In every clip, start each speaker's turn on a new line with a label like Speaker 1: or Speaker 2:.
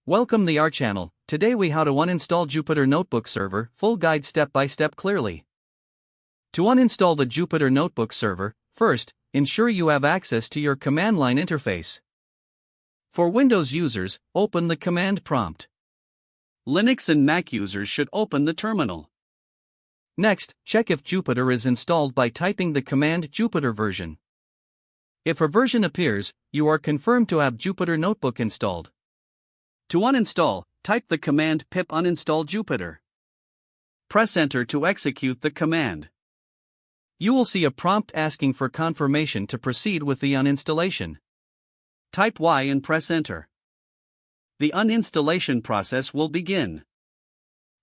Speaker 1: Welcome to our channel. Today we how to uninstall Jupyter Notebook server, full guide step by step clearly. To uninstall the Jupyter Notebook server, first, ensure you have access to your command line interface. For Windows users, open the command prompt. Linux and Mac users should open the terminal. Next, check if Jupyter is installed by typing the command Jupyter version. If a version appears, you are confirmed to have Jupyter Notebook installed. To uninstall, type the command pip uninstall Jupyter. Press enter to execute the command. You will see a prompt asking for confirmation to proceed with the uninstallation. Type Y and press enter. The uninstallation process will begin.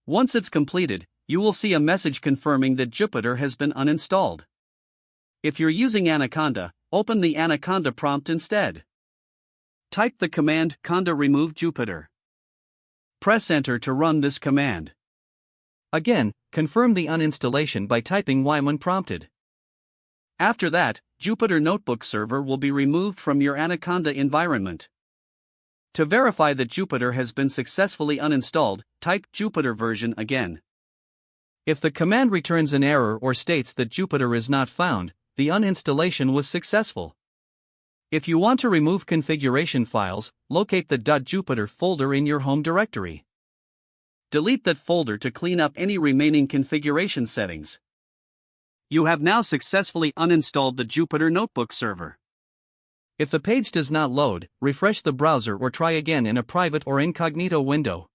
Speaker 1: Once it's completed, you will see a message confirming that Jupyter has been uninstalled. If you're using Anaconda, open the Anaconda prompt instead. Type the command conda remove Jupyter. Press enter to run this command. Again, confirm the uninstallation by typing Y when prompted. After that, Jupyter Notebook server will be removed from your Anaconda environment. To verify that Jupyter has been successfully uninstalled, type Jupyter version again. If the command returns an error or states that Jupyter is not found, the uninstallation was successful. If you want to remove configuration files, locate the .jupyter folder in your home directory. Delete that folder to clean up any remaining configuration settings. You have now successfully uninstalled the Jupyter Notebook server. If the page does not load, refresh the browser or try again in a private or incognito window.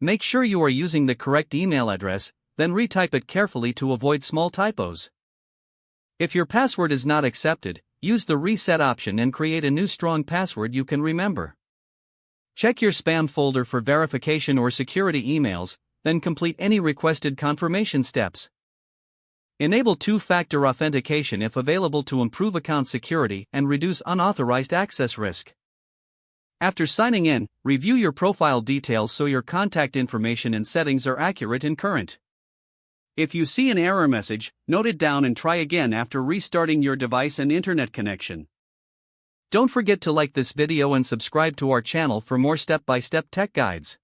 Speaker 1: Make sure you are using the correct email address, then retype it carefully to avoid small typos. If your password is not accepted, use the reset option and create a new strong password you can remember. Check your spam folder for verification or security emails, then complete any requested confirmation steps. Enable two-factor authentication if available to improve account security and reduce unauthorized access risk. After signing in, review your profile details so your contact information and settings are accurate and current. If you see an error message, note it down and try again after restarting your device and internet connection. Don't forget to like this video and subscribe to our channel for more step-by-step tech guides.